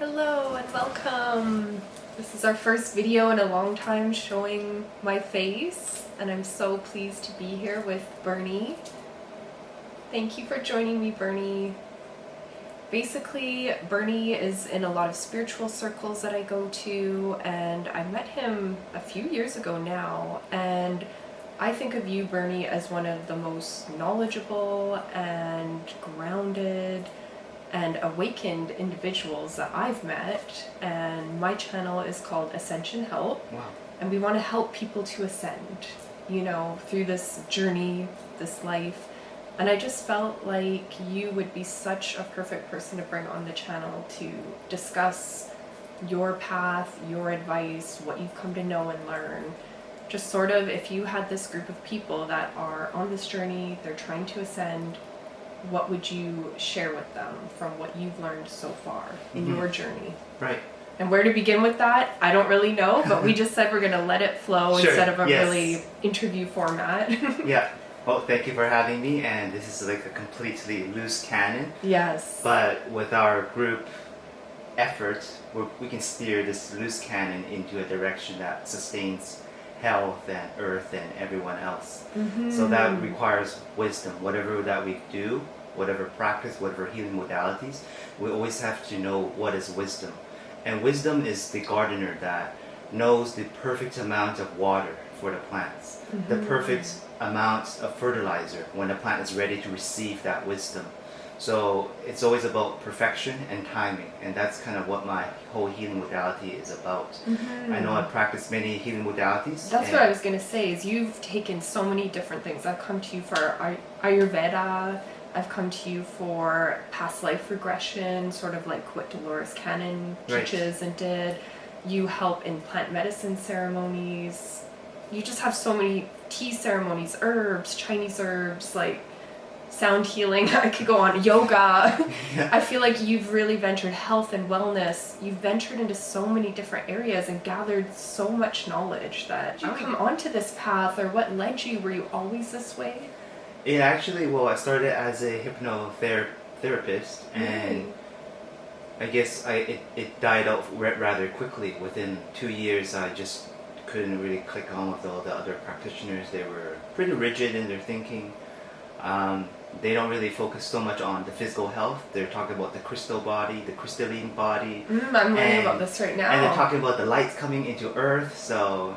Hello and welcome! This is our first video in a long time showing my face, and I'm so pleased to be here with Bernie. Thank you for joining me, Bernie. Basically, Bernie is in a lot of spiritual circles that I go to, and I met him a few years ago now, and I think of you, Bernie, as one of the most knowledgeable and grounded and awakened individuals that I've met, and my channel is called Ascension Help. Wow. And we want to help people to ascend, through this journey, this life. And I just felt like you would be such a perfect person to bring on the channel to discuss your path, your advice, what you've come to know and learn. Just sort of, if you had this group of people that are on this journey, they're trying to ascend, what would you share with them from what you've learned so far in your journey? Right. And where to begin with that, I don't really know, but we just said we're going to let it flow instead of a really interview format. Yeah. Well, thank you for having me, and this is like a completely loose cannon. Yes. But with our group effort, we can steer this loose cannon into a direction that sustains health and earth and everyone else. So that requires wisdom. Whatever that we do, whatever practice, whatever healing modalities, we always have to know what is wisdom. And wisdom is the gardener that knows the perfect amount of water for the plants, the perfect amount of fertilizer when the plant is ready to receive that wisdom. So it's always about perfection and timing, and that's kind of what my whole healing modality is about. I know I've practiced many healing modalities. That's what I was going to say, is you've taken so many different things. I've come to you for Ayurveda, I've come to you for past life regression, sort of like what Dolores Cannon teaches and did. You help in plant medicine ceremonies. You just have so many tea ceremonies, herbs, Chinese herbs, like sound healing. I could go on. Yoga. I feel like you've really ventured health and wellness. You've ventured into so many different areas and gathered so much knowledge that you come onto this path, or what led you? Were you always this way? It actually, I started as a hypnotherapist, and I guess it died out rather quickly. Within 2 years, I just couldn't really click on with all the other practitioners. They were pretty rigid in their thinking. They don't really focus so much on the physical health. They're talking about the crystal body, the crystalline body. I'm learning about this right now. And they're talking about the lights coming into Earth, so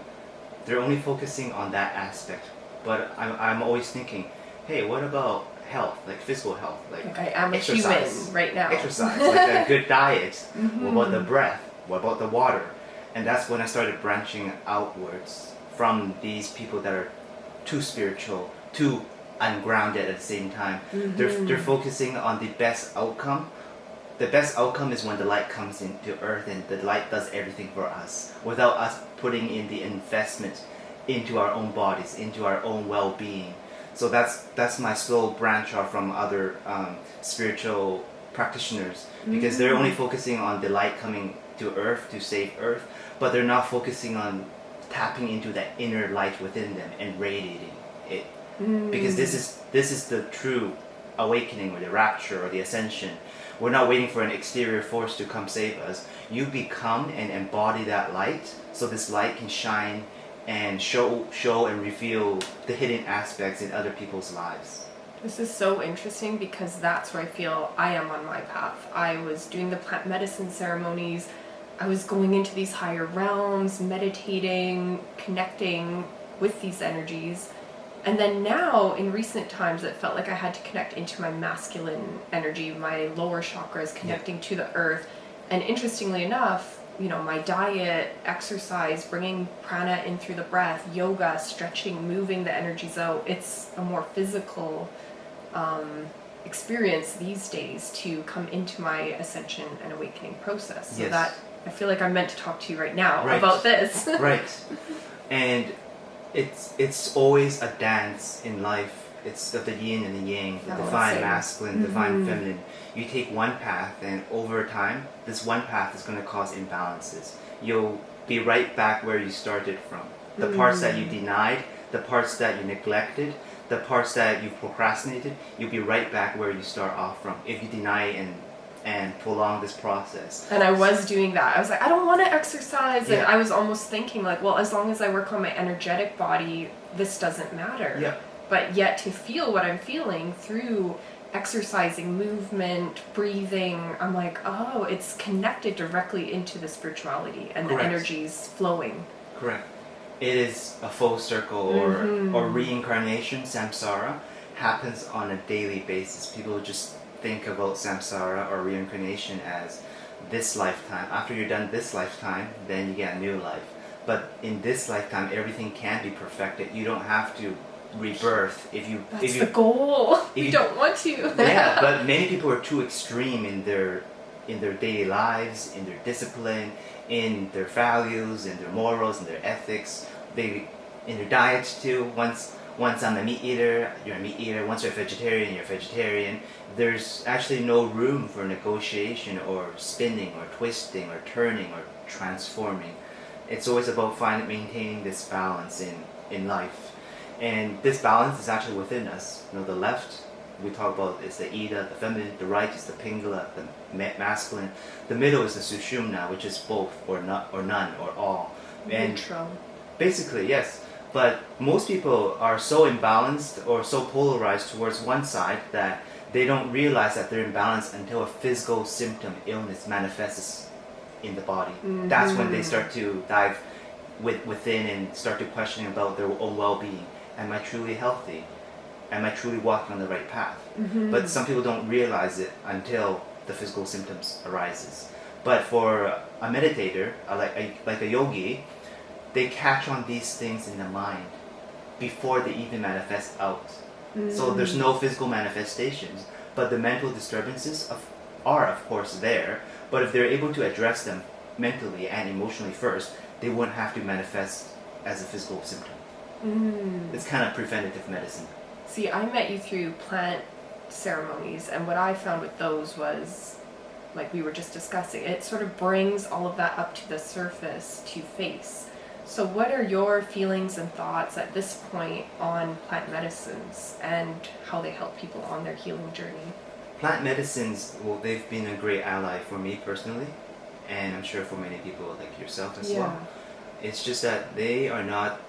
they're only focusing on that aspect. But I'm always thinking, hey, what about health, like physical health, like I am exercise, a human right now. Exercise, like a good diet. What about the breath? What about the water? And that's when I started branching outwards from these people that are too spiritual, too ungrounded at the same time. They're focusing on the best outcome. The best outcome is when the light comes into Earth and the light does everything for us without us putting in the investment into our own bodies, into our own well-being. So that's my slow branch off from other spiritual practitioners, because they're only focusing on the light coming to Earth to save Earth, but they're not focusing on tapping into that inner light within them and radiating it. Because this is the true awakening, or the rapture, or the ascension. We're not waiting for an exterior force to come save us. You become and embody that light, so this light can shine and show and reveal the hidden aspects in other people's lives. This is so interesting, because that's where I feel I am on my path. I was doing the plant medicine ceremonies. I was going into these higher realms, meditating, connecting with these energies. And then now, in recent times, it felt like I had to connect into my masculine energy, my lower chakras, connecting to the earth. And interestingly enough, my diet, exercise, bringing prana in through the breath, yoga, stretching, moving the energies out, it's a more physical experience these days to come into my ascension and awakening process. So that, I feel like I'm meant to talk to you right now about this. Right. And it's always a dance in life. It's the yin and the yang, the divine masculine, divine feminine. You take one path, and over time, this one path is going to cause imbalances. You'll be right back where you started from. The parts that you denied, the parts that you neglected, the parts that you procrastinated, you'll be right back where you start off from if you deny and prolong this process. And I was doing that. I was like, I don't want to exercise. Yeah. And I was almost thinking like, well, as long as I work on my energetic body, this doesn't matter. Yeah. But yet to feel what I'm feeling through exercising, movement, breathing, I'm like, oh, it's connected directly into the spirituality and Correct. the energies flowing. Correct. It is a full circle or reincarnation, samsara, happens on a daily basis. People just think about samsara or reincarnation as this lifetime. After you're done this lifetime, then you get a new life. But in this lifetime, everything can be perfected. You don't have to rebirth That's the goal. We don't want to. Yeah, but many people are too extreme in their daily lives, in their discipline, in their values, in their morals, in their ethics. In their diets too. Once I'm a meat eater, you're a meat eater. Once you're a vegetarian, you're a vegetarian. There's actually no room for negotiation or spinning or twisting or turning or transforming. It's always about maintaining this balance in life. And this balance is actually within us. The left, we talk about, is the Ida, the feminine. The right is the Pingala, the masculine. The middle is the Sushumna, which is both or not or none or all. And neutral. Basically, yes. But most people are so imbalanced or so polarized towards one side that they don't realize that they're imbalanced until a physical symptom, illness, manifests in the body. That's when they start to dive within and start to question about their own well-being. Am I truly healthy? Am I truly walking on the right path? But some people don't realize it until the physical symptoms arises. But for a meditator, like a yogi, they catch on these things in the mind before they even manifest out. So there's no physical manifestations, but the mental disturbances are of course there. But if they're able to address them mentally and emotionally first, they wouldn't have to manifest as a physical symptom. It's kind of preventative medicine. See, I met you through plant ceremonies, and what I found with those was, like we were just discussing, it sort of brings all of that up to the surface to face. So what are your feelings and thoughts at this point on plant medicines and how they help people on their healing journey? Plant medicines, well, they've been a great ally for me personally, and I'm sure for many people like yourself as well. It's just that they're not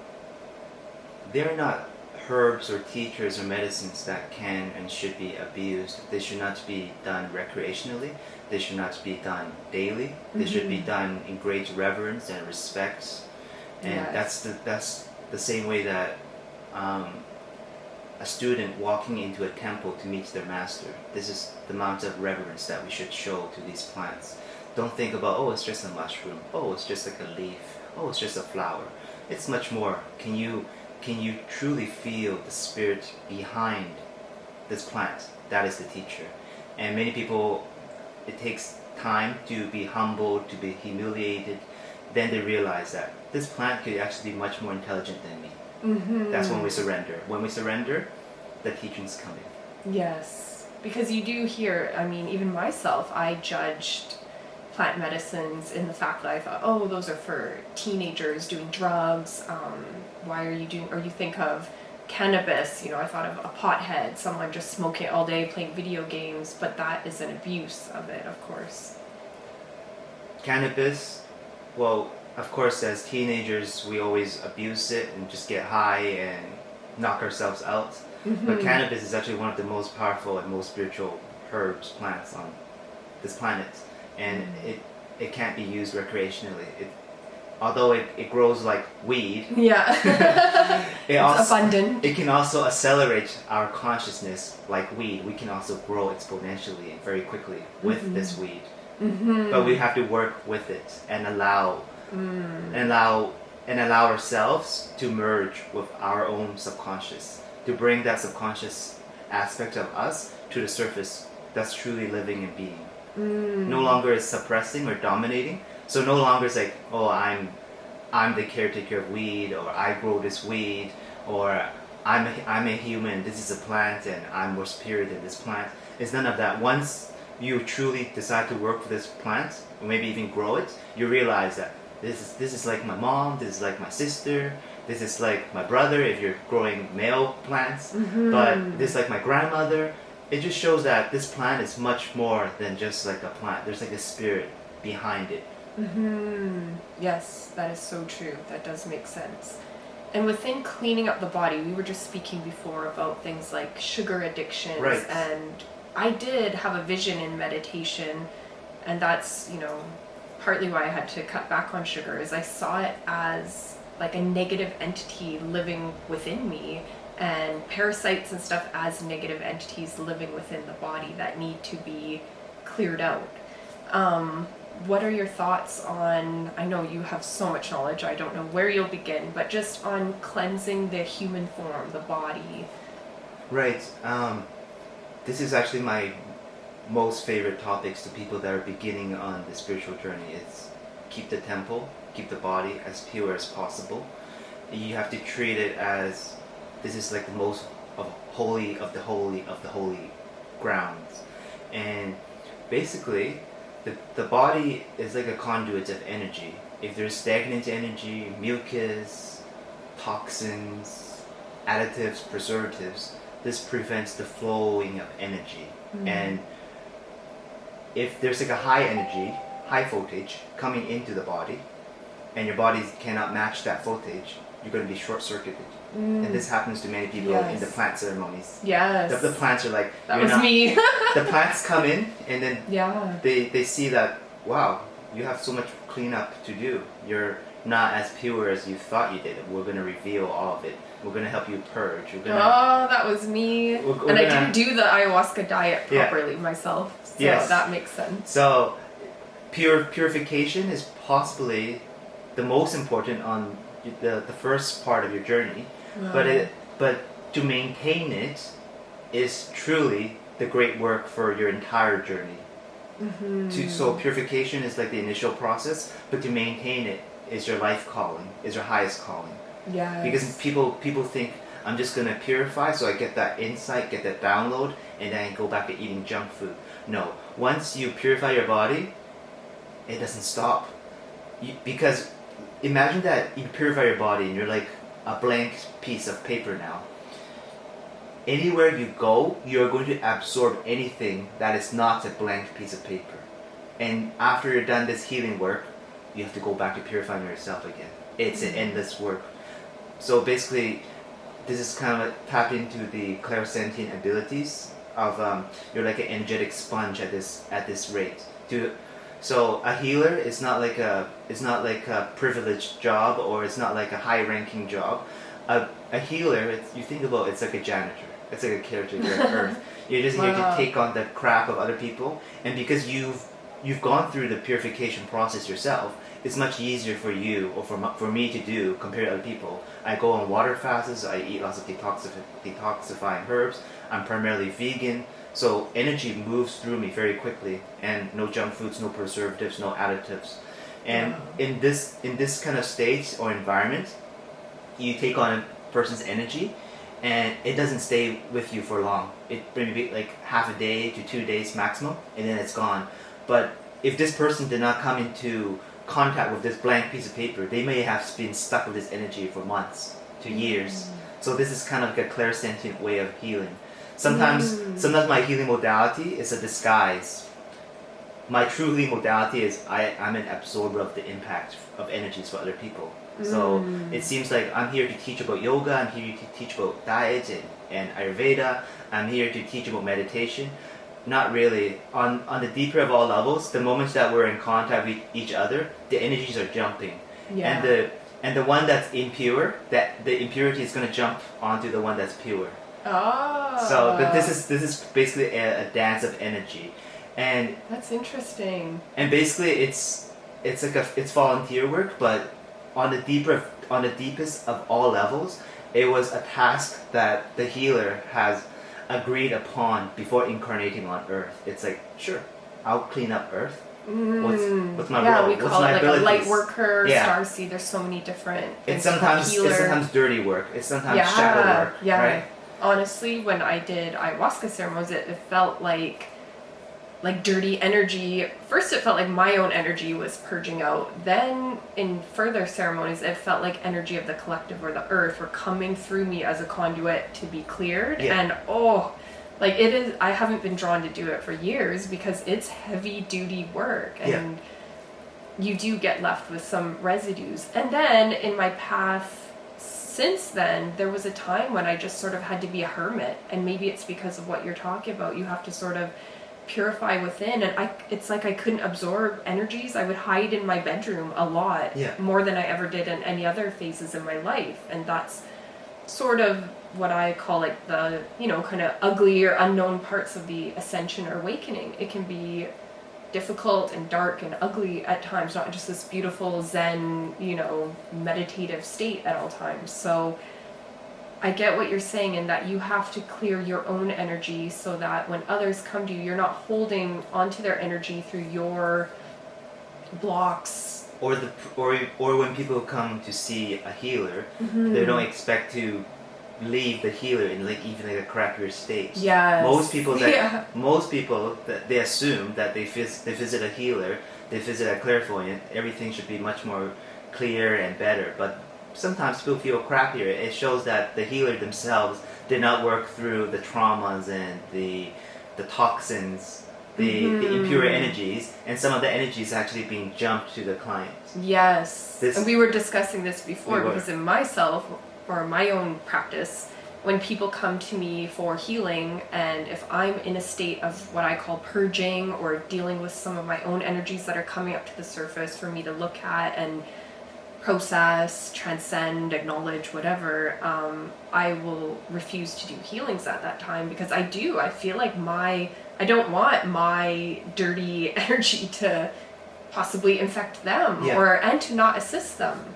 herbs or teachers or medicines that can and should be abused. They should not be done recreationally. They should not be done daily. They should be done in great reverence and respect. And that's the same way that a student walking into a temple to meet their master. This is the amount of reverence that we should show to these plants. Don't think about, oh, it's just a mushroom. Oh, it's just like a leaf. Oh, it's just a flower. It's much more. Can you truly feel the spirit behind this plant? That is the teacher. And many people, it takes time to be humbled, to be humiliated. Then they realize that this plant could actually be much more intelligent than me. That's when we surrender. When we surrender, the teachings come in. Yes, because you do hear, I mean, even myself, I judged plant medicines in the fact that I thought, oh, those are for teenagers doing drugs. Why are you doing, or you think of cannabis, I thought of a pothead, someone just smoking all day, playing video games, but that is an abuse of it, of course. Cannabis, well, of course, as teenagers, we always abuse it and just get high and knock ourselves out. But cannabis is actually one of the most powerful and most spiritual herbs, plants on this planet. And it can't be used recreationally. Although it grows like weed. Yeah. It's abundant. It can also accelerate our consciousness like weed. We can also grow exponentially and very quickly with this weed. But we have to work with it and allow ourselves to merge with our own subconscious, to bring that subconscious aspect of us to the surface that's truly living and being. No longer is suppressing or dominating. So no longer is like, oh, I'm the caretaker of weed, or I grow this weed, or I'm a human, this is a plant, and I'm more spirit than this plant. It's none of that. Once you truly decide to work for this plant, or maybe even grow it, you realize that this is like my mom, this is like my sister, this is like my brother if you're growing male plants, but this is like my grandmother. it just shows that this plant is much more than just like a plant. There's like a spirit behind it. Yes, that is so true. That does make sense. And within cleaning up the body, we were just speaking before about things like sugar addictions. Right. And I did have a vision in meditation, and that's, partly why I had to cut back on sugar, is I saw it as like a negative entity living within me, and parasites and stuff as negative entities living within the body that need to be cleared out. What are your thoughts on, I know you have so much knowledge, I don't know where you'll begin, but just on cleansing the human form, the body? Right. This is actually my most favorite topics to people that are beginning on the spiritual journey. It's keep the temple, keep the body as pure as possible. You have to treat it as this is like the most holy of the holy of the holy grounds. And basically, the body is like a conduit of energy. If there's stagnant energy, mucus, toxins, additives, preservatives, this prevents the flowing of energy. And if there's like a high energy, high voltage coming into the body, and your body cannot match that voltage, you're going to be short-circuited. And this happens to many people in the plant ceremonies. Yes. The plants are like... That was me. The plants come in, and then they see that, wow, you have so much cleanup to do. You're not as pure as you thought you did. We're going to reveal all of it. We're going to help you purge. That was me. And I didn't do the ayahuasca diet properly myself. So that makes sense. So purification is possibly the most important on the first part of your journey. But to maintain it is truly the great work for your entire journey. So purification is like the initial process, but to maintain it is your life calling, is your highest calling. Yes. Because people think, I'm just going to purify so I get that insight, get that download, and then I go back to eating junk food. No. Once you purify your body, it doesn't stop. Because imagine that you purify your body and you're like a blank piece of paper now. Anywhere you go, you're going to absorb anything that is not a blank piece of paper. And after you're done this healing work, you have to go back to purifying yourself again. It's an endless work. So basically, this is kind of tap into the clairsentient abilities of you're like an energetic sponge at this rate. So a healer is not like a privileged job, or it's not like a high-ranking job. A healer, you think about it's like a janitor. It's like a character here on Earth. You're just here to take on the crap of other people, and because you've gone through the purification process yourself, it's much easier for you or for me to do compared to other people. I go on water fasts. I eat lots of detoxifying herbs. I'm primarily vegan. So energy moves through me very quickly, and no junk foods, no preservatives, no additives. And in this kind of state or environment, you take on a person's energy, and it doesn't stay with you for long. It maybe like half a day to 2 days maximum, and then it's gone. But if this person did not come into contact with this blank piece of paper, they may have been stuck with this energy for months to years. So this is kind of like a clairsentient way of healing. Sometimes my healing modality is a disguise. My true healing modality is I'm an absorber of the impact of energies for other people. So it seems like I'm here to teach about yoga, I'm here to teach about diet and Ayurveda, I'm here to teach about meditation. Not really. On the deeper of all levels, the moments that we're in contact with each other, the energies are jumping. Yeah. And the one that's impure, that the impurity is going to jump onto the one that's pure. So this is basically a dance of energy, and that's interesting. And basically, it's volunteer work, but on the deepest of all levels, it was a task that the healer has agreed upon before incarnating on Earth. It's like, sure, I'll clean up Earth. What's my role? We call it like a light worker, starseed. There's so many different. It's sometimes dirty work. It's sometimes shadow work. Yeah. Right? Honestly, when I did ayahuasca ceremonies, it felt like dirty energy. First, it felt like my own energy was purging out. Then, in further ceremonies, it felt like energy of the collective or the earth were coming through me as a conduit to be cleared. Yeah. And Like it is, I haven't been drawn to do it for years because it's heavy duty work, and you do get left with some residues. And then in my path since then, there was a time when I just sort of had to be a hermit, and maybe it's because of what you're talking about. You have to sort of purify within, and it's like I couldn't absorb energies. I would hide in my bedroom a lot, more than I ever did in any other phases in my life, and that's sort of what I call like the, you know, kind of ugly or unknown parts of the ascension or awakening. It can be difficult and dark and ugly at times, not just this beautiful Zen, you know, meditative state at all times. So I get what you're saying in that you have to clear your own energy so that when others come to you, you're not holding onto their energy through your blocks. Or when people come to see a healer, they don't expect to leave the healer in like even like a crappier state. Yes. Most people that they assume that they visit a healer, they visit a clairvoyant, everything should be much more clear and better. But sometimes people feel crappier. It shows that the healer themselves did not work through the traumas and the toxins, the impure energies, and some of the energies actually being jumped to the client. Yes. And we were discussing this before because in myself, or my own practice, when people come to me for healing, and if I'm in a state of what I call purging or dealing with some of my own energies that are coming up to the surface for me to look at and process, transcend, acknowledge, whatever, I will refuse to do healings at that time because I feel like I don't want my dirty energy to possibly infect them and to not assist them.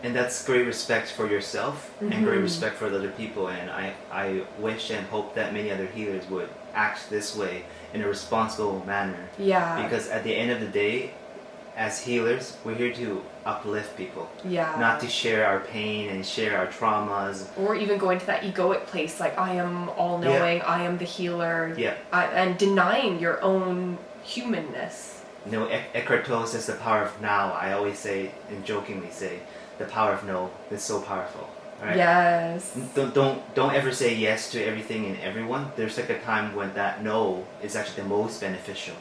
And that's great respect for yourself and great respect for the other people. And I wish and hope that many other healers would act this way in a responsible manner. Yeah. Because at the end of the day, as healers, we're here to uplift people. Yeah. Not to share our pain and share our traumas. Or even go into that egoic place, like I am all-knowing, I am the healer. Yeah. And denying your own humanness. You know, Eckhart Tolle says the power of now. I always say, and jokingly say, the power of no is so powerful. Right? Yes. Don't ever say yes to everything and everyone. There's like a time when that no is actually the most beneficial.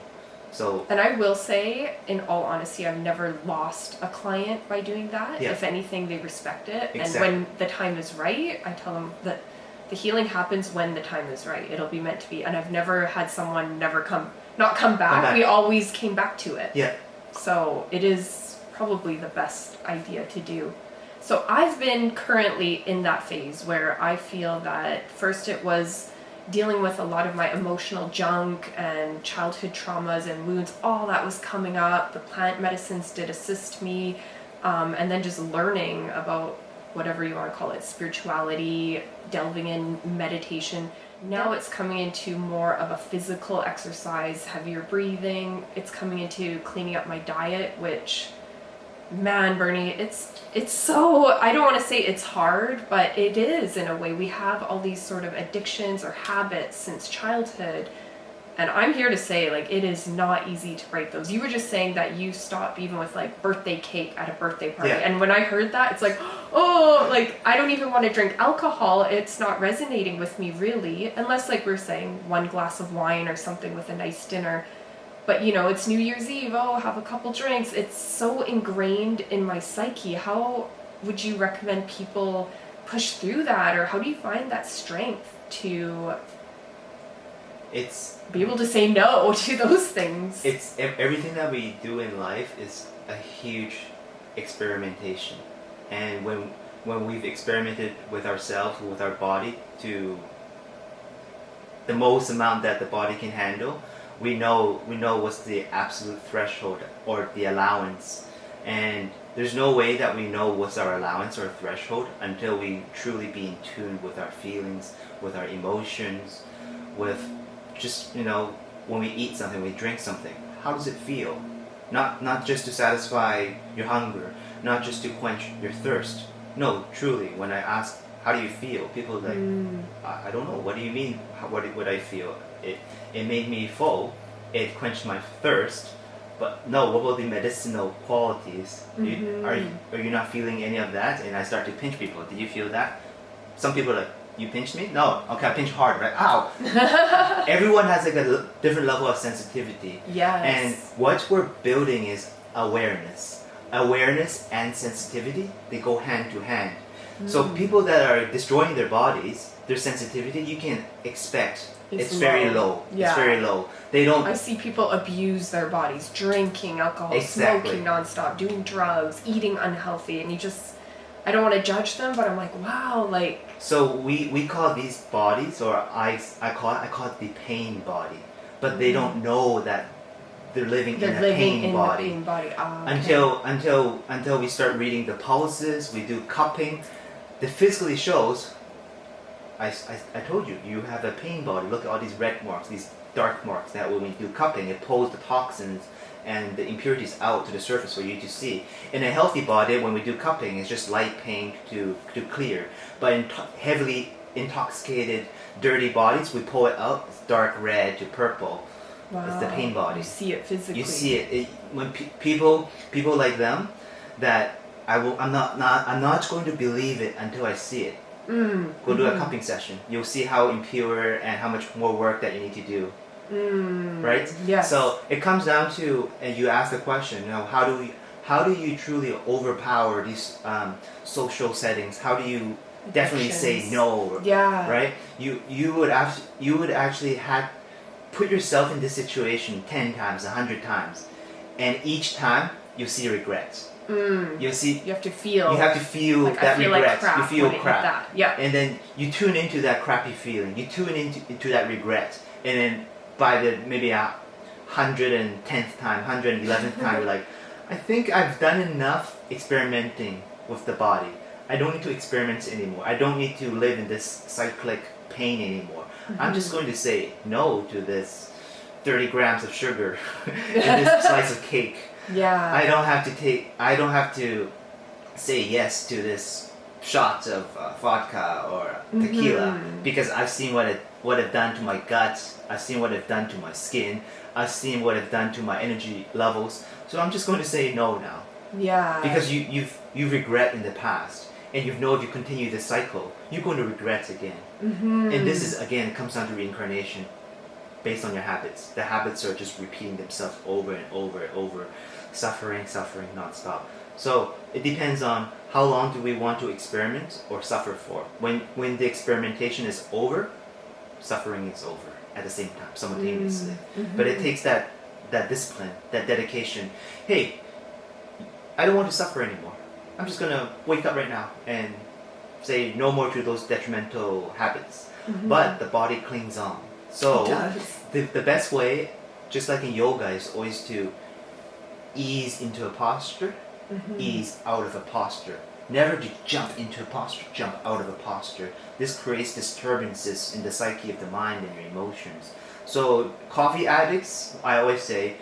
So. And I will say, in all honesty, I've never lost a client by doing that. Yeah. If anything, they respect it. Exactly. And when the time is right, I tell them that the healing happens when the time is right. It'll be meant to be. And I've never had someone not come back. We always came back to it. Yeah. So it is probably the best idea to do. So I've been currently in that phase where I feel that first it was dealing with a lot of my emotional junk and childhood traumas and wounds. All that was coming up. The plant medicines did assist me. And then just learning about whatever you want to call it, spirituality, delving in meditation. Now it's coming into more of a physical exercise, heavier breathing. It's coming into cleaning up my diet, which, man, Bernie, it's so, I don't want to say it's hard, but it is in a way. We have all these sort of addictions or habits since childhood. And I'm here to say, like, it is not easy to break those. You were just saying that you stopped even with, like, birthday cake at a birthday party. Yeah. And when I heard that, it's like, oh, like, I don't even want to drink alcohol. It's not resonating with me, really. Unless, like we're saying, one glass of wine or something with a nice dinner. But, you know, it's New Year's Eve. Oh, have a couple drinks. It's so ingrained in my psyche. How would you recommend people push through that? Or how do you find that strength to be able to say no to those things? It's everything that we do in life is a huge experimentation. And when we've experimented with ourselves, with our body, to the most amount that the body can handle, we know what's the absolute threshold or the allowance. And there's no way that we know what's our allowance or threshold until we truly be in tune with our feelings, with our emotions, with just, you know, when we eat something, we drink something. How does it feel? Not just to satisfy your hunger, not just to quench your thirst. No, truly, when I ask, how do you feel? People are like, I don't know. What do you mean? What would I feel? It made me full. It quenched my thirst. But no, what about the medicinal qualities? Are you not feeling any of that? And I start to pinch people. Did you feel that? Some people are like, you pinched me? No. Okay, I pinch hard, right? Ow. Everyone has like a different level of sensitivity. Yes. And what we're building is awareness. Awareness and sensitivity, they go hand to hand. So people that are destroying their bodies, their sensitivity, you can expect it's very low. Yeah. It's very low. They don't. I see people abuse their bodies, drinking alcohol, Exactly. smoking nonstop, doing drugs, eating unhealthy, and I don't want to judge them, but I'm like, wow, like. So we call these bodies, or I call it the pain body, but they don't know that they're living in a pain body. The pain body. Okay. Until we start reading the pulses, we do cupping, that physically shows. I told you, you have a pain body. Look at all these red marks, these dark marks. That when we do cupping, it pulls the toxins and the impurities out to the surface for you to see. In a healthy body, when we do cupping, it's just light pink to clear. But in heavily intoxicated, dirty bodies, we pull it out. It's dark red to purple. Wow. It's the pain body. You see it physically. You see it. When people like them, that I'm not going to believe it until I see it. Go do a cupping session. You'll see how impure and how much more work that you need to do. Right? Yes. So it comes down to, and you ask the question, how do you truly overpower these social settings? How do you definitely say no? Yeah. Right? You would actually have put yourself in this situation 10 times, 100 times, and each time you see regrets. You see. You have to feel. You have to feel like, that I feel regret. Like crap you feel when crap. That. Yeah. And then you tune into that crappy feeling. You tune into that regret. And then by the maybe 110th time, 111th time, you're like, I think I've done enough experimenting with the body. I don't need to experiment anymore. I don't need to live in this cyclic pain anymore. I'm just going to say no to this 30 grams of sugar and this slice of cake. Yeah. I don't have to say yes to this shot of vodka or tequila because I've seen what it done to my gut. I've seen what it done to my skin. I've seen what it done to my energy levels. So I'm just going to say no now. Yeah. Because you've regret in the past, and you know if you continue this cycle, you're going to regret again. And this is again comes down to reincarnation, based on your habits. The habits are just repeating themselves over and over and over. Suffering, non-stop. So it depends on how long do we want to experiment or suffer for. When the experimentation is over, suffering is over at the same time, simultaneously. But it takes that discipline, that dedication. Hey, I don't want to suffer anymore. I'm just gonna wake up right now and say no more to those detrimental habits. But the body clings on. So the best way, just like in yoga, is always to ease into a posture, ease out of a posture. Never to jump into a posture, jump out of a posture. This creates disturbances in the psyche of the mind and your emotions. So coffee addicts, I always say,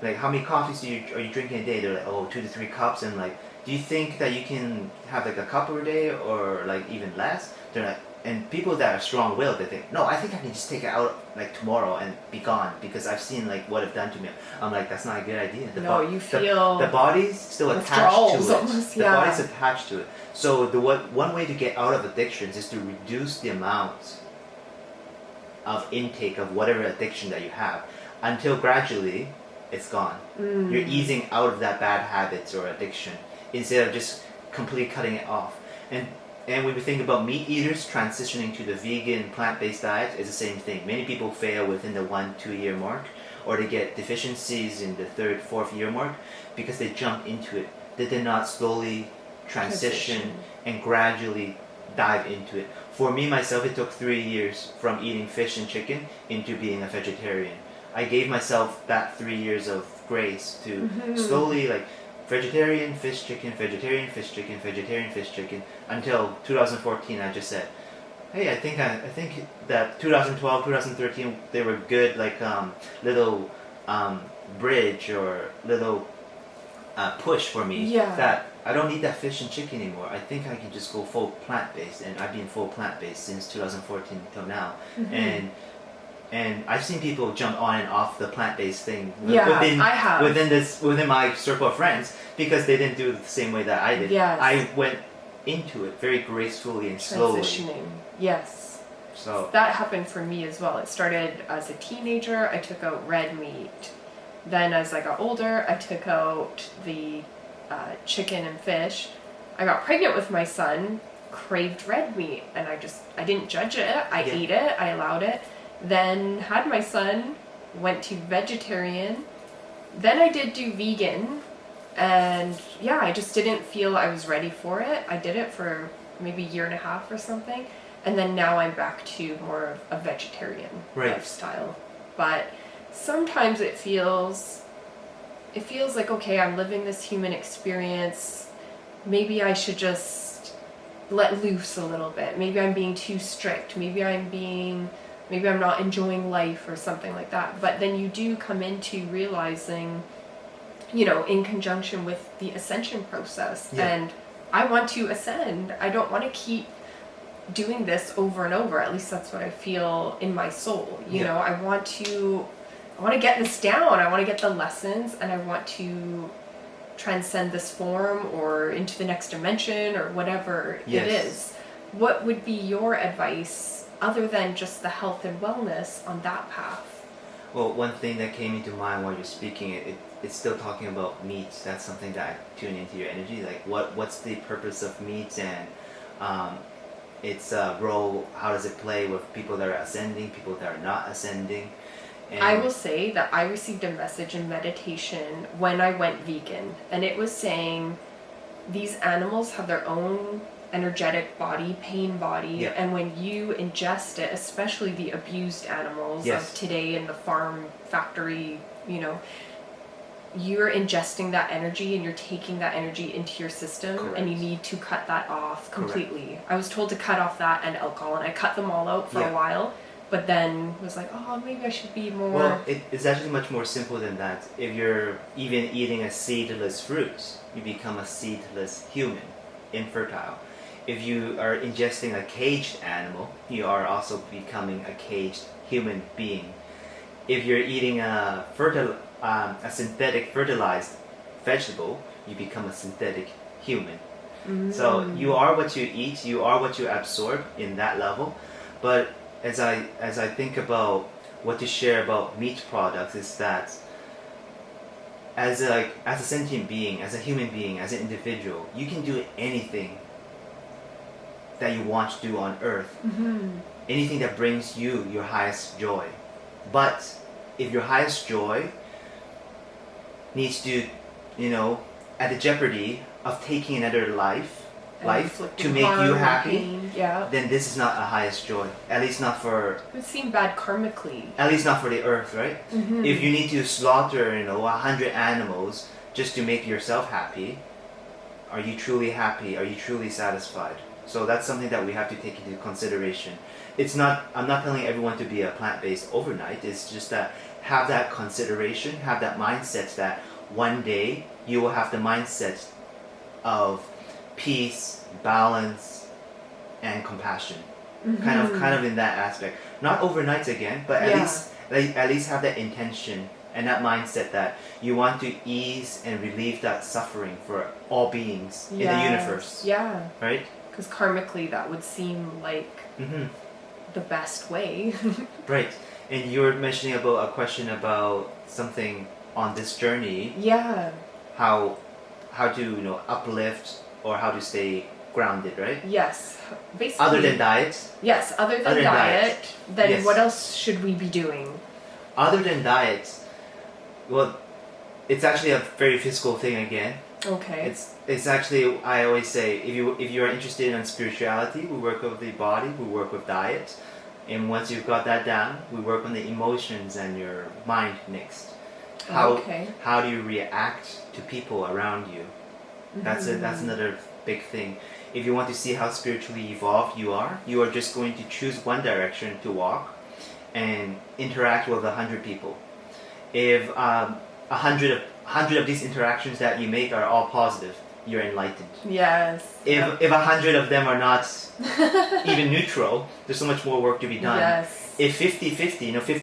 like, how many coffees are you drinking a day? They're like, 2 to 3 cups. And like, do you think that you can have like a cup a day or like even less? They're like, and people that are strong-willed, they think, no, I think I can just take it out like tomorrow and be gone because I've seen like what it's done to me. I'm like, that's not a good idea. You feel the body's still attached to it. Almost, the body's attached to it. So one way to get out of addictions is to reduce the amount of intake of whatever addiction that you have until gradually it's gone. You're easing out of that bad habits or addiction instead of just completely cutting it off. And when we think about meat eaters transitioning to the vegan plant-based diet, it's the same thing. Many people fail within the 1-2 year mark, or they get deficiencies in the 3rd, 4th year mark because they jump into it. They did not slowly transition and gradually dive into it. For me, myself, it took 3 years from eating fish and chicken into being a vegetarian. I gave myself that 3 years of grace to slowly vegetarian, fish, chicken, vegetarian, fish, chicken, vegetarian, fish, chicken, until 2014 I just said, hey, I think that 2012, 2013, they were good little bridge or little push for me that I don't need that fish and chicken anymore. I think I can just go full plant-based, and I've been full plant-based since 2014 till now. And I've seen people jump on and off the plant-based thing within my circle of friends because they didn't do it the same way that I did. Yes. I went into it very gracefully and slowly. Transitioning. Yes. So that happened for me as well. It started as a teenager. I took out red meat. Then as I got older, I took out the chicken and fish. I got pregnant with my son, craved red meat, and I didn't judge it. I ate it. I allowed it. Then had my son, went to vegetarian. Then I did do vegan. And yeah, I just didn't feel I was ready for it. I did it for maybe a year and a half or something. And then now I'm back to more of a vegetarian lifestyle. But sometimes it feels like, okay, I'm living this human experience. Maybe I should just let loose a little bit. Maybe I'm being too strict. Maybe I'm not enjoying life or something like that. But then you do come into realizing, in conjunction with the ascension process. Yeah. And I want to ascend. I don't want to keep doing this over and over. At least that's what I feel in my soul. You know, I want to get this down. I want to get the lessons, and I want to transcend this form or into the next dimension or whatever it is. What would be your advice other than just the health and wellness on that path? Well, one thing that came into mind while you're speaking, it's still talking about meat. That's something that I tune into your energy. Like, what's the purpose of meat, and its role? How does it play with people that are ascending, people that are not ascending? And I will say that I received a message in meditation when I went vegan, and it was saying these animals have their own energetic body, pain body, and when you ingest it, especially the abused animals of today in the farm factory, you're ingesting that energy and you're taking that energy into your system, and you need to cut that off completely. I was told to cut off that and alcohol, and I cut them all out for a while, but then was like, oh, maybe I should be more... Well, it's actually much more simple than that. If you're even eating a seedless fruit, you become a seedless human, infertile. If you are ingesting a caged animal, you are also becoming a caged human being. If you're eating a synthetic fertilized vegetable, you become a synthetic human. So you are what you eat, you are what you absorb in that level. But as I think about what to share about meat products, is that as a sentient being, as a human being, as an individual, you can do anything that you want to do on earth. Anything that brings you your highest joy. But if your highest joy needs to, at the jeopardy of taking another life to make you happy, then this is not a highest joy. At least not for... It would seem bad karmically. At least not for the earth, right? If you need to slaughter, 100 animals just to make yourself happy, are you truly happy? Are you truly satisfied? So that's something that we have to take into consideration. I'm not telling everyone to be a plant-based overnight. It's just that have that consideration, have that mindset that one day you will have the mindset of peace, balance, and compassion. Kind of in that aspect. Not overnight again, but at least have that intention and that mindset that you want to ease and relieve that suffering for all beings in the universe. Yeah. Right? Because karmically that would seem like the best way. Right. And you were mentioning about a question about something on this journey. Yeah. How to uplift or how to stay grounded, right? Yes. Basically. Other than diet. Yes, other than diet. Then what else should we be doing? Other than diet, well, it's actually a very physical thing again. Okay. It's actually, I always say, if you are interested in spirituality, we work with the body, we work with diet, and once you've got that down, we work on the emotions and your mind next. How do you react to people around you? That's another big thing. If you want to see how spiritually evolved you are just going to choose one direction to walk and interact with 100 people. If 100 of these interactions that you make are all positive, you're enlightened. Yes. If 100 of them are not even neutral, there's so much more work to be done. Yes. If 50-50, 50